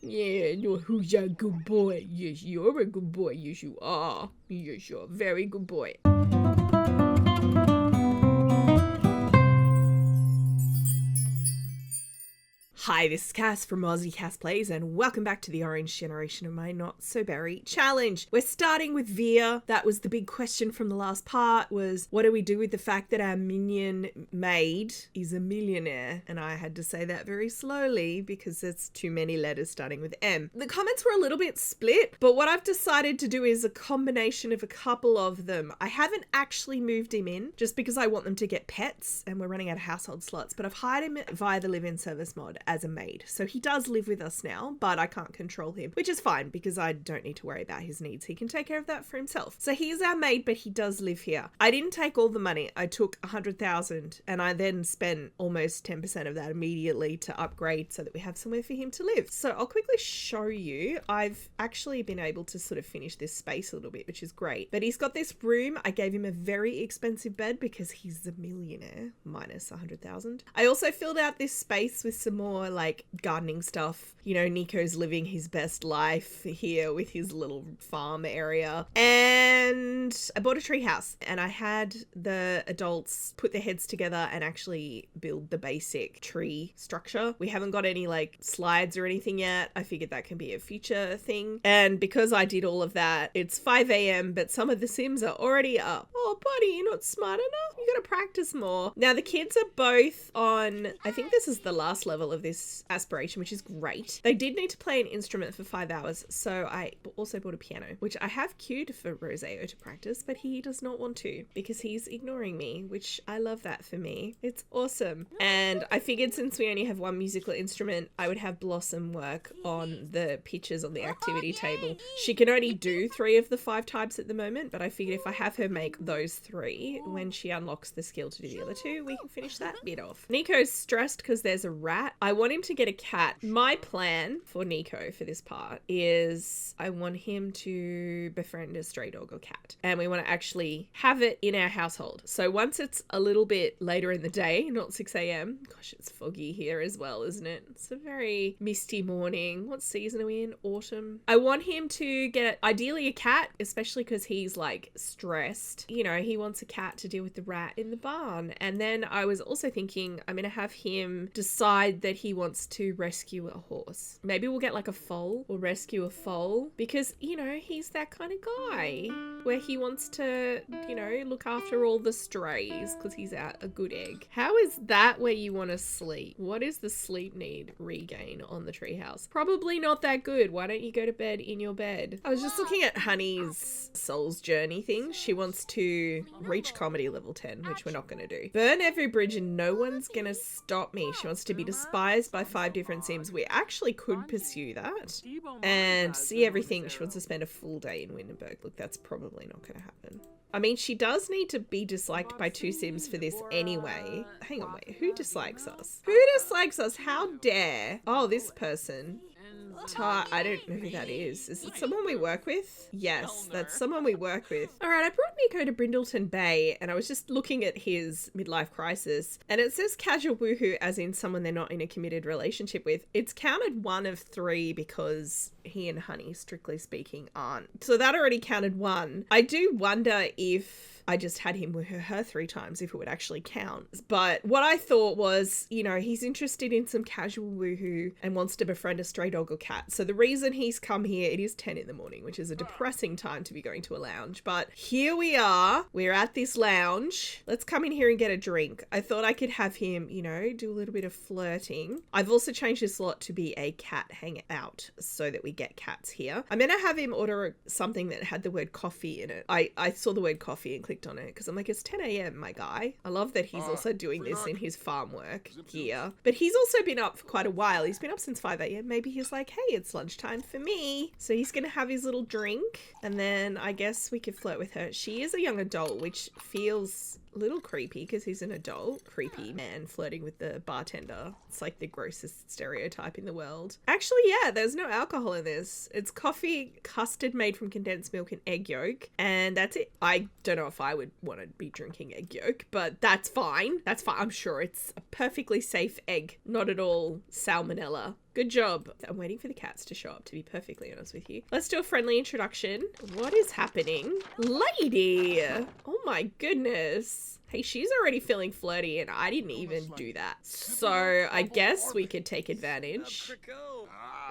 Yeah, no, who's a good boy? Yes, you're a good boy. Yes, you are. Yes, you're a very good boy. Hi, this is Cass from Aussie Cass Plays, and welcome back to the Orange Generation of My Not So Berry Challenge. We're starting with Veer. That was the big question from the last part, was what do we do with the fact that our minion maid is a millionaire? And I had to say that very slowly because there's too many letters starting with M. The comments were a little bit split, but what I've decided to do is a combination of a couple of them. I haven't actually moved him in just because I want them to get pets and we're running out of household slots, but I've hired him via the live-in service mod as a maid. So he does live with us now, but I can't control him, which is fine because I don't need to worry about his needs. He can take care of that for himself. So he is our maid, but he does live here. I didn't take all the money. I took 100,000 and I then spent almost 10% of that immediately to upgrade so that we have somewhere for him to live. So I'll quickly show you. I've actually been able to sort of finish this space a little bit, which is great. But he's got this room. I gave him a very expensive bed because he's a millionaire, minus 100,000. I also filled out this space with some more like gardening stuff. You know, Nico's living his best life here with his little farm area. And I bought a tree house and I had the adults put their heads together and actually build the basic tree structure. We haven't got any like slides or anything yet. I figured that can be a future thing. And because I did all of that, it's 5 a.m. but some of the Sims are already up. Oh, buddy, you're not smart enough. You gotta practice more. Now the kids are both on, I think this is the last level of this aspiration, which is great. They did need to play an instrument for 5 hours, so I also bought a piano, which I have queued for Roseo to practice, but he does not want to because he's ignoring me, which I love that for me. It's awesome. And I figured since we only have one musical instrument, I would have Blossom work on the pitches on the activity table. She can only do 3 of the 5 types at the moment, but I figured if I have her make those 3, when she unlocks the skill to do the other 2, we can finish that bit off. Nico's stressed because there's a rat. I want him to get a cat. My plan for Nico for this part is I want him to befriend a stray dog or cat, and we want to actually have it in our household. So once it's a little bit later in the day, not 6 a.m. Gosh, it's foggy here as well, isn't it? It's a very misty morning. What season are we in? Autumn. I want him to get ideally a cat, especially because he's like stressed. You know, he wants a cat to deal with the rat in the barn. And then I was also thinking I'm going to have him decide that he wants to rescue a horse. Maybe we'll get like a foal or rescue a foal because, you know, he's that kind of guy where he wants to, you know, look after all the strays because he's out a good egg. How is that where you want to sleep? What is the sleep need regain on the treehouse? Probably not that good. Why don't you go to bed in your bed? I was just looking at Honey's Soul's Journey thing. She wants to reach comedy level 10, which we're not going to do. Burn every bridge and no one's going to stop me. She wants to be despised by 5 different Sims. We actually could pursue that. And see everything. She wants to spend a full day in Windenburg. Look, that's probably not going to happen. I mean, she does need to be disliked by 2 Sims for this anyway. Hang on, wait. Who dislikes us? Who dislikes us? How dare? Oh, this person. I don't know who that is. Is it someone we work with? Yes, that's someone we work with. All right, I brought Nico to Brindleton Bay and I was just looking at his midlife crisis and it says casual woohoo as in someone they're not in a committed relationship with. It's counted 1 of 3 because he and Honey, strictly speaking, aren't. So that already counted 1. I do wonder if I just had him with her 3 times if it would actually count. But what I thought was, you know, he's interested in some casual woohoo and wants to befriend a stray dog or cat. So the reason he's come here, it is 10 in the morning, which is a depressing time to be going to a lounge. But here we are. We're at this lounge. Let's come in here and get a drink. I thought I could have him, you know, do a little bit of flirting. I've also changed this slot to be a cat hangout so that we get cats here. I'm going to have him order something that had the word coffee in it. I saw the word coffee and clicked on it because I'm like, it's 10 a.m, my guy. I love that he's also doing this in his farm work gear. But he's also been up for quite a while. He's been up since 5 a.m. Maybe he's like, hey, it's lunchtime for me. So he's going to have his little drink and then I guess we could flirt with her. She is a young adult, which feels a little creepy because he's an adult. Creepy man flirting with the bartender. It's like the grossest stereotype in the world. Actually, yeah, there's no alcohol in this. It's coffee, custard made from condensed milk and egg yolk. And that's it. I don't know if I would want to be drinking egg yolk, but that's fine. That's fine. I'm sure it's a perfectly safe egg. Not at all salmonella Good job. I'm waiting for the cats to show up, to be perfectly honest with you. Let's do a friendly introduction. What is happening? Lady! Oh my goodness. Hey, she's already feeling flirty and I didn't even do that. So I guess we could take advantage.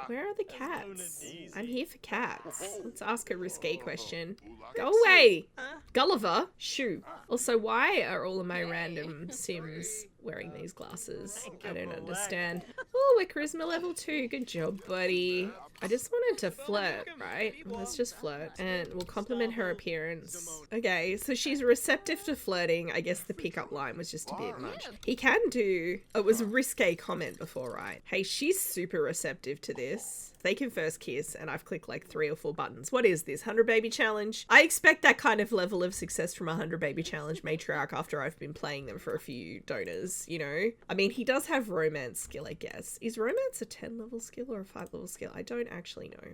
Where are the cats? I'm here for cats. Let's ask a risque question. Go away! Gulliver? Shoo. Also, why are all of my random Sims wearing these glasses? I don't understand. Oh, we're charisma level 2. Good job, buddy. I just wanted to flirt, right? Let's just flirt. And we'll compliment her appearance. Okay, so she's receptive to flirting. I guess the pickup line was just a bit much. He can do... It was a risque comment before, right? Hey, she's super receptive to this. They can first kiss and I've clicked like 3 or 4 buttons. What is this? 100 baby challenge? I expect that kind of level of success from a 100 baby challenge matriarch after I've been playing them for a few donors, you know? I mean, he does have romance skill, I guess. Is romance a 10 level skill or a 5 level skill? I don't actually know.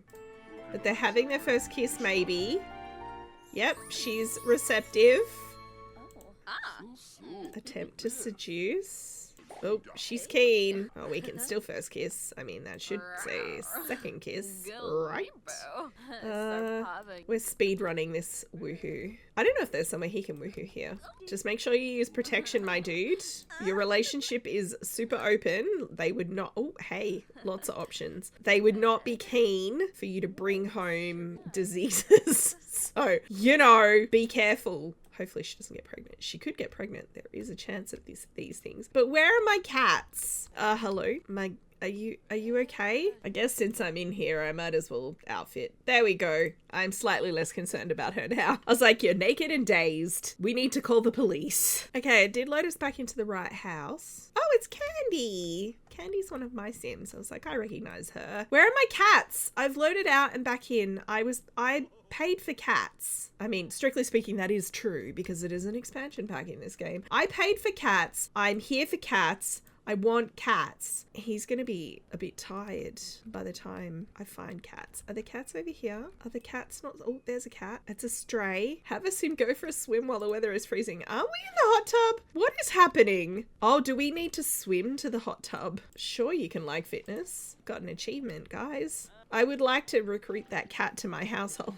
But they're having their first kiss, maybe. Yep, she's receptive. Attempt to seduce. Oh, she's keen. Oh, we can still first kiss. I mean, that should say second kiss, right? We're speed running this woohoo. I don't know if there's somewhere he can woohoo here. Just make sure you use protection, my dude. Your relationship is super open. They would not... Oh, hey, lots of options. They would not be keen for you to bring home diseases. So, you know, be careful. Hopefully she doesn't get pregnant. She could get pregnant. There is a chance of these things. But where are my cats? Hello? Are you okay? I guess since I'm in here, I might as well outfit. There we go. I'm slightly less concerned about her now. I was like, you're naked and dazed. We need to call the police. Okay, it did load us back into the right house. Oh, it's Candy. Candy's one of my Sims. I was like, I recognize her. Where are my cats? I've loaded out and back in. I paid for cats. I mean, strictly speaking, that is true because it is an expansion pack in this game. I paid for cats. I'm here for cats. I want cats. He's going to be a bit tired by the time I find cats. Are the cats over here? Are the cats not? Oh, there's a cat. It's a stray. Have a sim go for a swim while the weather is freezing. Are we in the hot tub? What is happening? Oh, do we need to swim to the hot tub? Sure, you can like fitness. Got an achievement, guys. I would like to recruit that cat to my household.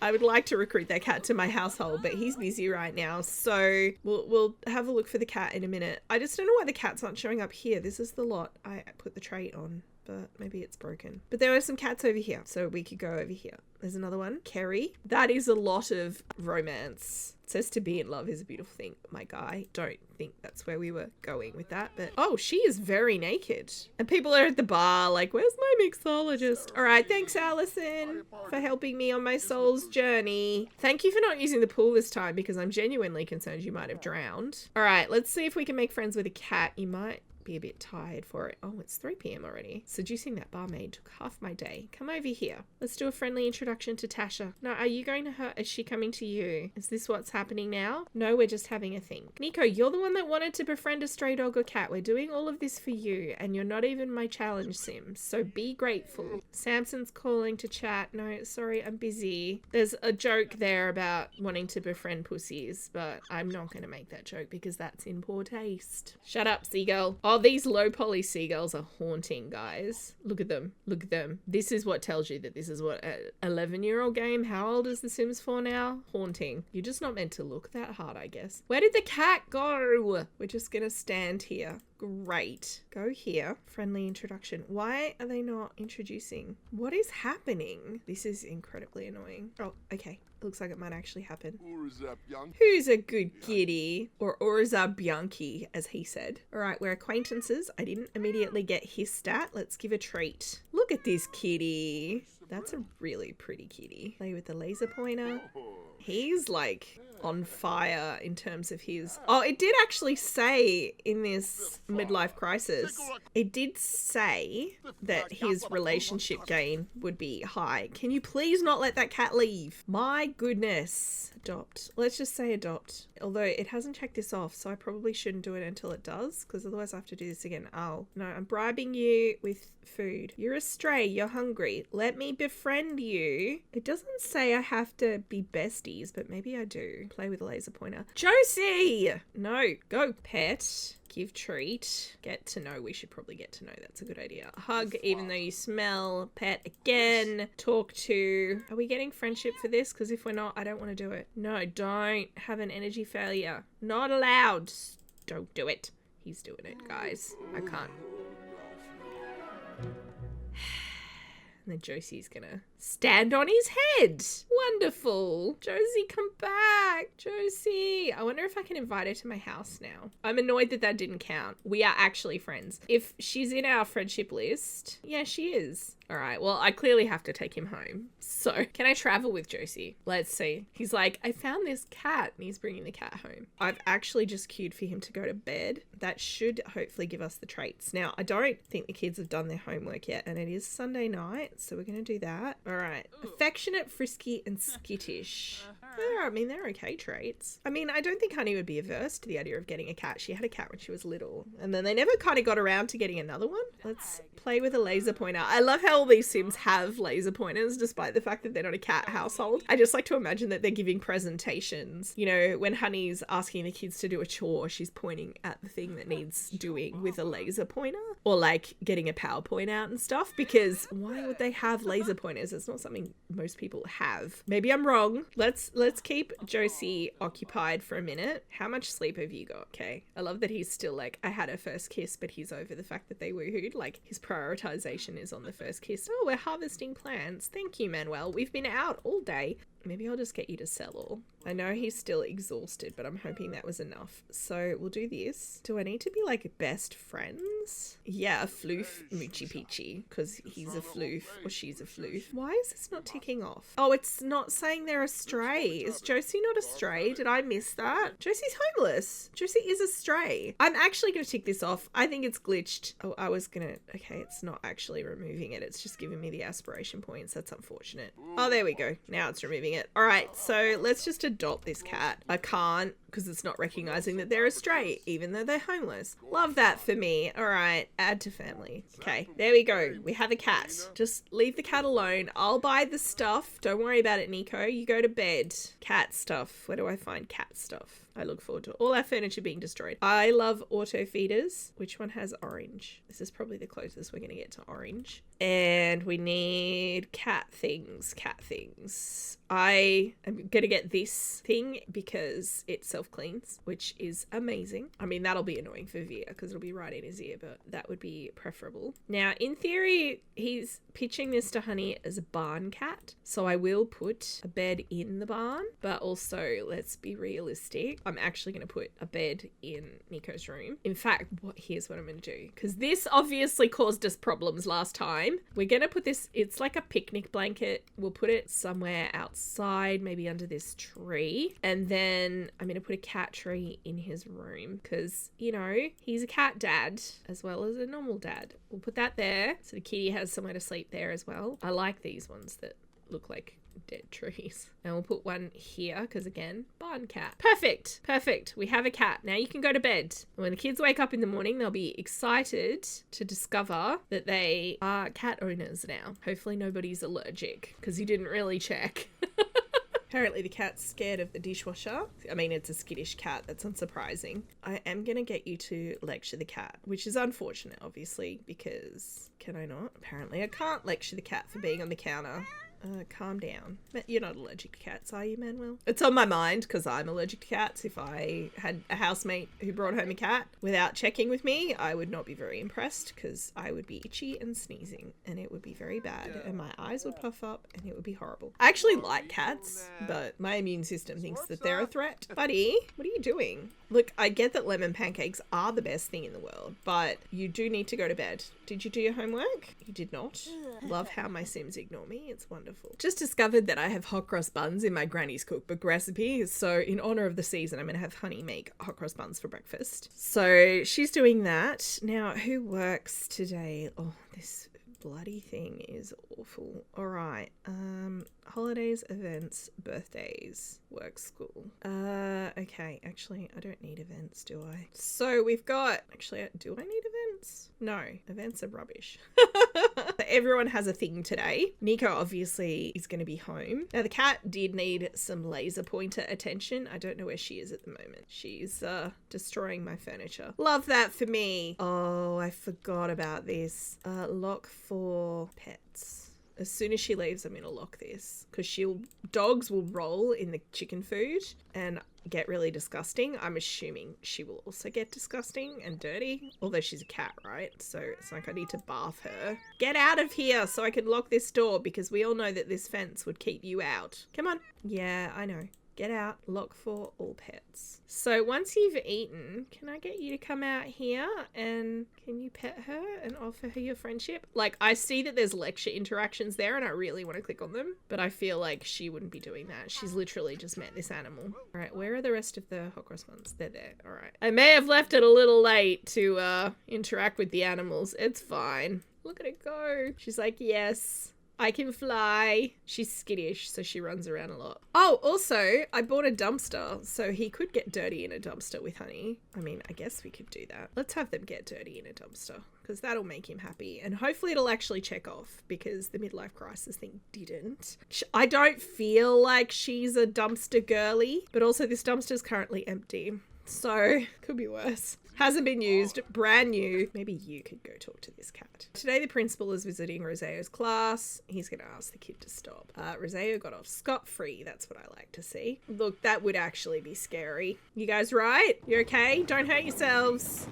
I would like to recruit that cat to my household, but he's busy right now. So we'll have a look for the cat in a minute. I just don't know why the cat's not showing up here. This is the lot I put the trait on, but maybe it's broken. But there are some cats over here, so we could go over here. There's another one. Kerry. That is a lot of romance. It says to be in love is a beautiful thing. My guy, don't think that's where we were going with that. But oh, she is very naked. And people are at the bar like, where's my mixologist? All right, thanks, Allison, for helping me on my soul's journey. Thank you for not using the pool this time because I'm genuinely concerned you might have drowned. All right, let's see if we can make friends with a cat. You might be a bit tired for it. Oh, it's 3 p.m. already. Seducing that barmaid took half my day. Come over here. Let's do a friendly introduction to Tasha. No, are you going to her? Is she coming to you? Is this what's happening now? No, we're just having a thing. Nico, you're the one that wanted to befriend a stray dog or cat. We're doing all of this for you and you're not even my challenge sim. So be grateful. Samson's calling to chat. No, sorry, I'm busy. There's a joke there about wanting to befriend pussies, but I'm not going to make that joke because that's in poor taste. Shut up, seagull. Oh, these low poly seagulls are haunting, guys. Look at them. Look at them. This is what tells you that this is what, an 11-year-old game? How old is The Sims 4 now? Haunting. You're just not meant to look that hard, I guess. Where did the cat go? We're just gonna stand here. Great. Go here. Friendly introduction. Why are they not introducing? What is happening? This is incredibly annoying. Oh, okay. Looks like it might actually happen. Who's a good kitty? Or Orza Bianchi, as he said. All right, we're acquaintances. I didn't immediately get his stat. Let's give a treat. Look at this kitty. That's a really pretty kitty. Play with the laser pointer. He's like on fire in terms of his... Oh, it did actually say in this midlife crisis, it did say that his relationship gain would be high. Can you please not let that cat leave? My goodness. Adopt. Let's just say adopt. Although it hasn't checked this off, so I probably shouldn't do it until it does, because otherwise I have to do this again. Oh, no, I'm bribing you with food. You're a stray. You're hungry. Let me befriend you. It doesn't say I have to be besties, but maybe I do. Play with a laser pointer. Josie! No, go, pet. Give treat. Get to know. We should probably get to know. That's a good idea. Hug even though you smell. Pet again. Talk to. Are we getting friendship for this? Because if we're not, I don't want to do it. No, don't have an energy failure. Not allowed. Don't do it. He's doing it, guys. I can't. And then Josie's gonna stand on his head. Wonderful. Josie, come back. Josie. I wonder if I can invite her to my house now. I'm annoyed that that didn't count. We are actually friends. If she's in our friendship list, yeah, she is. All right, well, I clearly have to take him home. So, can I travel with Josie? Let's see. He's like, I found this cat, and he's bringing the cat home. I've actually just queued for him to go to bed. That should hopefully give us the traits. Now, I don't think the kids have done their homework yet, and it is Sunday night, so we're going to do that. All right. Affectionate, frisky, and skittish. They're okay traits. I mean, I don't think Honey would be averse to the idea of getting a cat. She had a cat when she was little, and then they never kind of got around to getting another one. Let's play with a laser pointer. I love how all these Sims have laser pointers, despite the fact that they're not a cat household. I just like to imagine that they're giving presentations. You know, when Honey's asking the kids to do a chore, she's pointing at the thing that needs doing with a laser pointer, or like getting a PowerPoint out and stuff, because why would they have laser pointers? It's not something most people have. Maybe I'm wrong. Let's keep Josie occupied for a minute. How much sleep have you got? Okay. I love that he's still like, I had her first kiss, but he's over the fact that they woohooed. Like, his prioritization is on the first kiss. Oh, we're harvesting plants. Thank you, Manuel. We've been out all day. Maybe I'll just get you to settle. I know he's still exhausted, but I'm hoping that was enough. So we'll do this. Do I need to be like best friends? Yeah, a floof Moochie Peachy, because he's a floof or she's a floof. Why is this not ticking off? Oh, it's not saying they're a stray. Is Josie not a stray? Did I miss that? Josie's homeless. Josie is a stray. I'm actually going to tick this off. I think it's glitched. Oh, I was going to... Okay, it's not actually removing it. It's just giving me the aspiration points. That's unfortunate. Oh, there we go. Now it's removing it. All right, so let's just adopt this cat. I can't because it's not recognizing that they're a stray, even though they're homeless. Love that for me. All right, add to family. Okay, there we go. We have a cat. Just leave the cat alone. I'll buy the stuff. Don't worry about it, Nico. You go to bed. Cat stuff. Where do I find cat stuff? I look forward to all our furniture being destroyed. I love auto feeders. Which one has orange? This is probably the closest we're going to get to orange. And we need cat things. Cat things. I am going to get this thing because it self-cleans, which is amazing. I mean, that'll be annoying for Veer because it'll be right in his ear, but that would be preferable. Now, in theory, he's pitching this to Honey as a barn cat. So I will put a bed in the barn, but also let's be realistic. I'm actually going to put a bed in Nico's room. In fact, here's what I'm going to do, because this obviously caused us problems last time. We're going to put this, it's like a picnic blanket. We'll put it somewhere outside, maybe under this tree. And then I'm going to put a cat tree in his room because, you know, he's a cat dad as well as a normal dad. We'll put that there so the kitty has somewhere to sleep there as well. I like these ones that look like dead trees. And we'll put one here because, again, barn cat. Perfect. Perfect. We have a cat. Now you can go to bed. When the kids wake up in the morning, they'll be excited to discover that they are cat owners now. Hopefully nobody's allergic because you didn't really check. Apparently the cat's scared of the dishwasher. I mean, it's a skittish cat. That's unsurprising. I am going to get you to lecture the cat, which is unfortunate, obviously, because... Can I not? Apparently I can't lecture the cat for being on the counter. Calm down. You're not allergic to cats, are you, Manuel? It's on my mind because I'm allergic to cats. If I had a housemate who brought home a cat without checking with me, I would not be very impressed because I would be itchy and sneezing and it would be very bad and my eyes would puff up and it would be horrible. I actually like cats, but my immune system thinks that they're a threat. Buddy, what are you doing? Look, I get that lemon pancakes are the best thing in the world, but you do need to go to bed. Did you do your homework? You did not. Love how my Sims ignore me. It's wonderful. Just discovered that I have hot cross buns in my granny's cookbook recipe. So in honor of the season, I'm going to have Honey make hot cross buns for breakfast. So she's doing that. Now, who works today? Oh, this bloody thing is awful. All right. Holidays, events, birthdays, work, school. Okay. Actually, I don't need events, do I? So we've got, actually, do I need events? events? No, events are rubbish. Everyone has a thing today. Nico obviously is going to be home. Now the cat did need some laser pointer attention. I don't know where she is at the moment. She's destroying my furniture. Love that for me. Oh, I forgot about this. Lock for pets. As soon as she leaves, I'm going to lock this because dogs will roll in the chicken food and get really disgusting. I'm assuming she will also get disgusting and dirty, although she's a cat, right? So it's like I need to bath her. Get out of here so I can lock this door because we all know that this fence would keep you out. Come on. Yeah, I know. Get out. Lock for all pets. So once you've eaten, can I get you to come out here and can you pet her and offer her your friendship? Like, I see that there's lecture interactions there and I really want to click on them, but I feel like she wouldn't be doing that. She's literally just met this animal. All right, where are the rest of the hot cross ones? They're there. All right. I may have left it a little late to interact with the animals. It's fine. Look at it go. She's like, yes. I can fly. She's skittish, so she runs around a lot. Oh, also, I bought a dumpster, so he could get dirty in a dumpster with Honey. I mean, I guess we could do that. Let's have them get dirty in a dumpster, because that'll make him happy. And hopefully it'll actually check off, because the midlife crisis thing didn't. I don't feel like she's a dumpster girly, but also this dumpster's currently empty. So, could be worse. Hasn't been used, brand new. Maybe you could go talk to this cat. Today the principal is visiting Roseo's class. He's going to ask the kid to stop. Roseo got off scot-free. That's what I like to see. Look, that would actually be scary. You guys right? You okay? Don't hurt yourselves.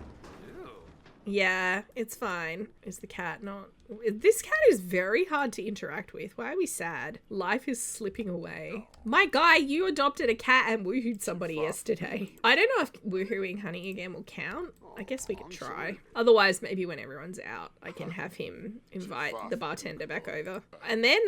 Yeah, it's fine. Is the cat not? This cat is very hard to interact with. Why are we sad? Life is slipping away. My guy, you adopted a cat and woohooed somebody yesterday. I don't know if woohooing Honey again will count. I guess we could try. Otherwise, maybe when everyone's out, I can have him invite the bartender back over. And then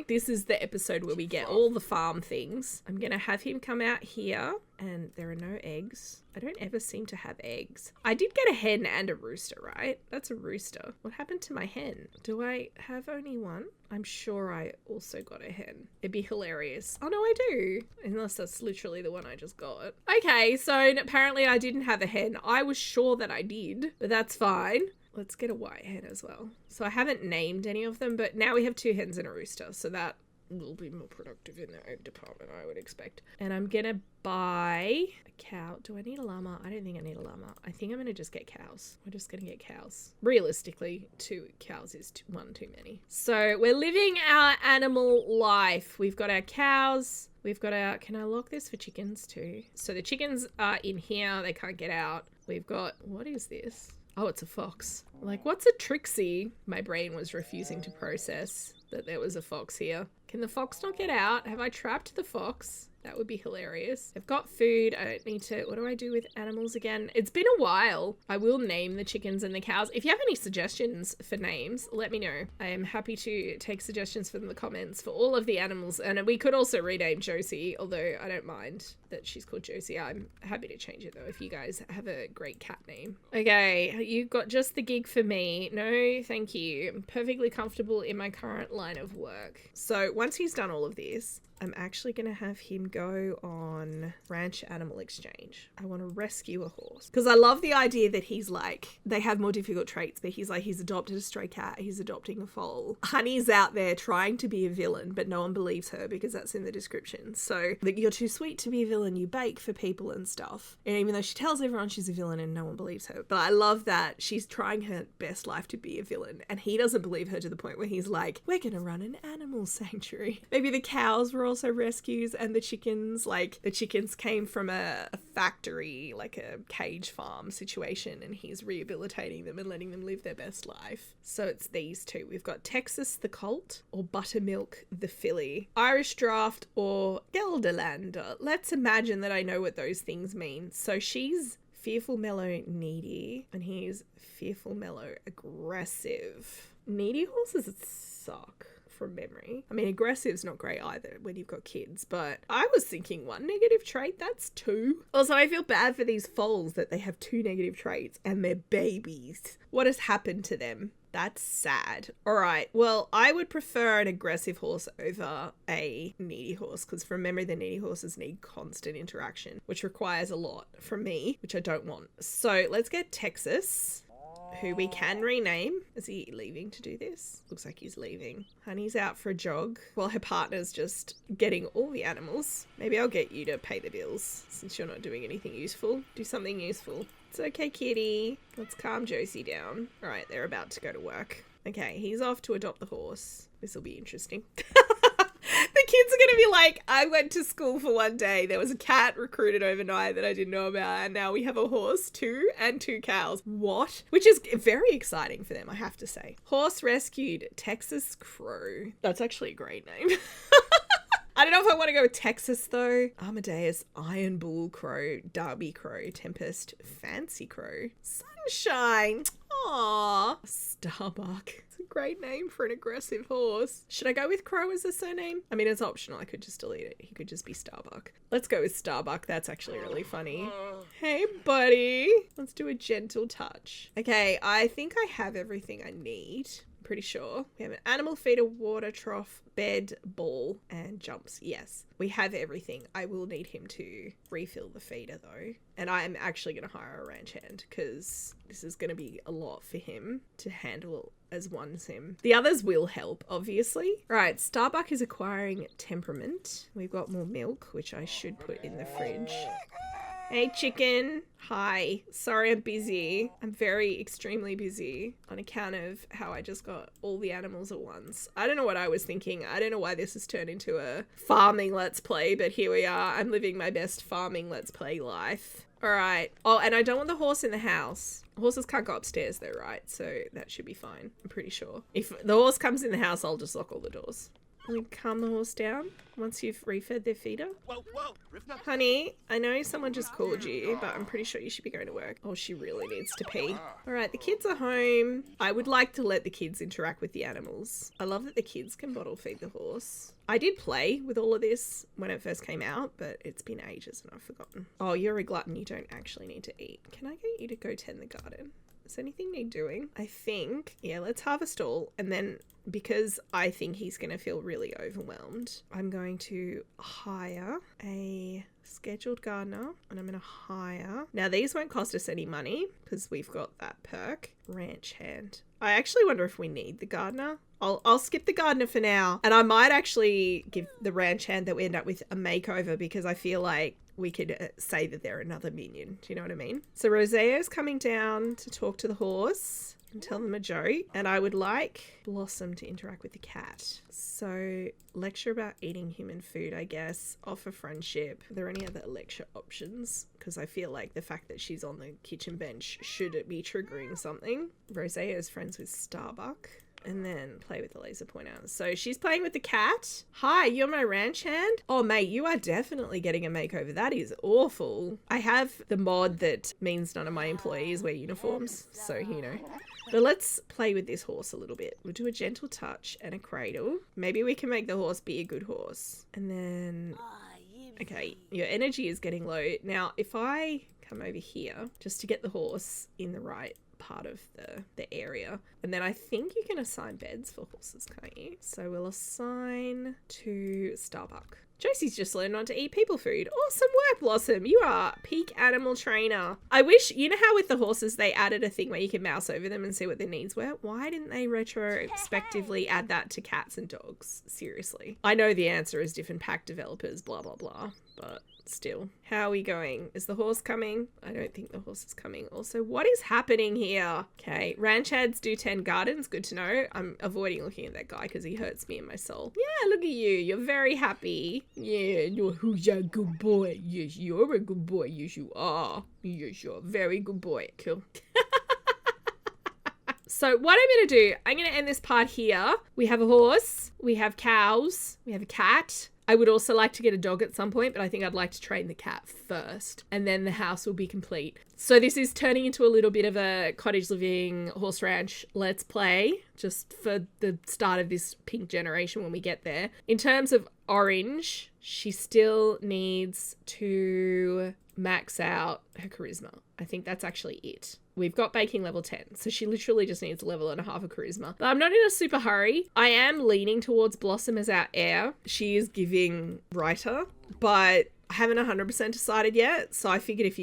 this is the episode where we get all the farm things. I'm going to have him come out here. And there are no eggs. I don't ever seem to have eggs. I did get a hen and a rooster, right? That's a rooster. What happened to my hen? Do I have only one? I'm sure I also got a hen. It'd be hilarious. Oh no, I do. Unless that's literally the one I just got. Okay, so apparently I didn't have a hen. I was sure that I did, but that's fine. Let's get a white hen as well. So I haven't named any of them, but now we have 2 hens and a rooster. So that will be more productive in the egg department, I would expect. And I'm gonna buy a cow. Do I need a llama? I don't think I need a llama. I think I'm gonna just get cows. We're just gonna get cows. Realistically, 2 cows is one too many. So we're living our animal life. We've got our cows. We've got our, can I lock this for chickens too? So the chickens are in here. They can't get out. We've got, what is this? Oh, it's a fox. Like, what's a Trixie? My brain was refusing to process that there was a fox here. Can the fox not get out? Have I trapped the fox? That would be hilarious. I've got food. I don't need to... What do I do with animals again? It's been a while. I will name the chickens and the cows. If you have any suggestions for names, let me know. I am happy to take suggestions from the comments for all of the animals. And we could also rename Josie, although I don't mind that she's called Josie. I'm happy to change it though if you guys have a great cat name. Okay, you got just the gig for me. No, thank you. I'm perfectly comfortable in my current line of work. So once he's done all of this, I'm actually going to have him go on Ranch Animal Exchange. I want to rescue a horse. Because I love the idea that he's like, they have more difficult traits, but he's like, he's adopted a stray cat, he's adopting a foal. Honey's out there trying to be a villain, but no one believes her because that's in the description. So, like, you're too sweet to be a villain, you bake for people and stuff. And even though she tells everyone she's a villain and no one believes her. But I love that she's trying her best life to be a villain. And he doesn't believe her to the point where he's like, we're going to run an animal sanctuary. Maybe the cows were also rescues and the chickens, like the chickens came from a factory, like a cage farm situation, and he's rehabilitating them and letting them live their best life. So it's these two. We've got Texas the Colt or Buttermilk the Filly, Irish Draft or Gelderlander. Let's imagine that I know what those things mean. So she's fearful, mellow, needy, and he's fearful, mellow, aggressive. Needy horses suck. From memory. I mean, aggressive's not great either when you've got kids, but I was thinking 1 negative trait, that's 2. Also, I feel bad for these foals that they have 2 negative traits and they're babies. What has happened to them? That's sad. All right, well, I would prefer an aggressive horse over a needy horse because from memory, the needy horses need constant interaction, which requires a lot from me, which I don't want. So let's get Texas. who we can rename. Is he leaving to do this? Looks like he's leaving. Honey's out for a jog while her partner's just getting all the animals. Maybe I'll get you to pay the bills since you're not doing anything useful. Do something useful. It's okay, kitty. Let's calm Josie down. All right, they're about to go to work. Okay, he's off to adopt the horse. This will be interesting. The kids are going to be like, I went to school for one day. There was a cat recruited overnight that I didn't know about. And now we have a horse too and 2 cows. What? Which is very exciting for them, I have to say. Horse rescued, Texas Crow. That's actually a great name. I don't know if I want to go with Texas though. Amadeus, Iron Bull Crow, Derby Crow, Tempest, Fancy Crow, Sunshine. Aww. Starbuck. It's a great name for an aggressive horse. Should I go with Crow as a surname? I mean, it's optional. I could just delete it. He could just be Starbuck. Let's go with Starbuck. That's actually really funny. Hey, buddy. Let's do a gentle touch. Okay, I think I have everything I need. Pretty sure. We have an animal feeder, water trough, bed, ball, and jumps. Yes, we have everything. I will need him to refill the feeder though. And I am actually going to hire a ranch hand because this is going to be a lot for him to handle as one sim. The others will help, obviously. Right, Starbuck is acquiring temperament. We've got more milk, which I should put in the fridge. Hey, chicken. Hi. Sorry, I'm busy. I'm extremely busy on account of how I just got all the animals at once. I don't know what I was thinking. I don't know why this has turned into a farming let's play, but here we are. I'm living my best farming let's play life. All right. Oh, and I don't want the horse in the house. Horses can't go upstairs though, right? So that should be fine. I'm pretty sure. If the horse comes in the house, I'll just lock all the doors. Let me calm the horse down once you've refed their feeder. Honey, I know someone just called you, but I'm pretty sure you should be going to work. Oh, she really needs to pee. All right, the kids are home. I would like to let the kids interact with the animals. I love that the kids can bottle feed the horse. I did play with all of this when it first came out, but it's been ages and I've forgotten. Oh, you're a glutton. You don't actually need to eat. Can I get you to go tend the garden? Does anything need doing? I think, yeah, let's harvest all. And then because I think he's going to feel really overwhelmed, I'm going to hire a scheduled gardener and I'm going to hire. Now these won't cost us any money because we've got that perk. Ranch hand. I actually wonder if we need the gardener. I'll skip the gardener for now. And I might actually give the ranch hand that we end up with a makeover because I feel like we could say that they're another minion. Do you know what I mean? So Roseo's coming down to talk to the horse and tell them a joke. And I would like Blossom to interact with the cat. So lecture about eating human food, I guess. Offer friendship. Are there any other lecture options? Because I feel like the fact that she's on the kitchen bench should it be triggering something. Roseo's friends with Starbuck. And then play with the laser pointer. So she's playing with the cat. Hi, you're my ranch hand? Oh, mate, you are definitely getting a makeover. That is awful. I have the mod that means none of my employees wear uniforms. So, you know. But let's play with this horse a little bit. We'll do a gentle touch and a cradle. Maybe we can make the horse be a good horse. And then... Okay, your energy is getting low. Now, if I come over here just to get the horse in the right part of the area, and then I think you can assign beds for horses, can't you? So we'll assign to Starbuck. Josie's just learned not to eat people food. Awesome work, Blossom. You are peak animal trainer. I wish, you know how with the horses they added a thing where you can mouse over them and see what their needs were? Why didn't they retrospectively add that to cats and dogs? Seriously. I know the answer is different pack developers, blah, blah, blah, but still. How are we going? Is the horse coming? I don't think the horse is coming. Also, what is happening here? Okay, ranch heads do 10 gardens. Good to know. I'm avoiding looking at that guy because he hurts me in my soul. Yeah, look at you. You're very happy. Yeah, who's a good boy? Yes, you're a good boy. Yes, you are. Yes, you're a very good boy. Cool. So what I'm going to do, I'm going to end this part here. We have a horse. We have cows. We have a cat. I would also like to get a dog at some point, but I think I'd like to train the cat first and then the house will be complete. So this is turning into a little bit of a cottage living horse ranch let's play just for the start of this pink generation when we get there. In terms of orange, she still needs to max out her charisma. I think that's actually it. We've got baking level 10, so she literally just needs a level and a half of charisma. But I'm not in a super hurry. I am leaning towards Blossom as our heir. She is giving writer, but I haven't 100% decided yet. So I figured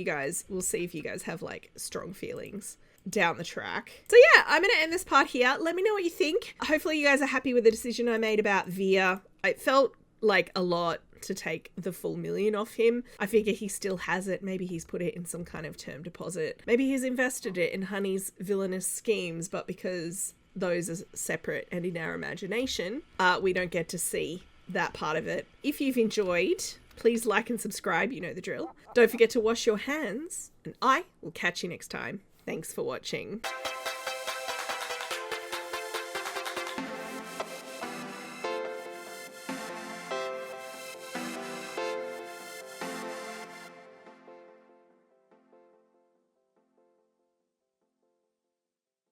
we'll see if you guys have like strong feelings. down the track. So yeah, I'm going to end this part here. Let me know what you think. Hopefully you guys are happy with the decision I made about Veer. It felt like a lot to take the full $1 million off him. I figure he still has it. Maybe he's put it in some kind of term deposit. Maybe he's invested it in Honey's villainous schemes, but because those are separate and in our imagination, we don't get to see that part of it. If you've enjoyed, please like and subscribe. You know the drill. Don't forget to wash your hands, and I will catch you next time. Thanks for watching.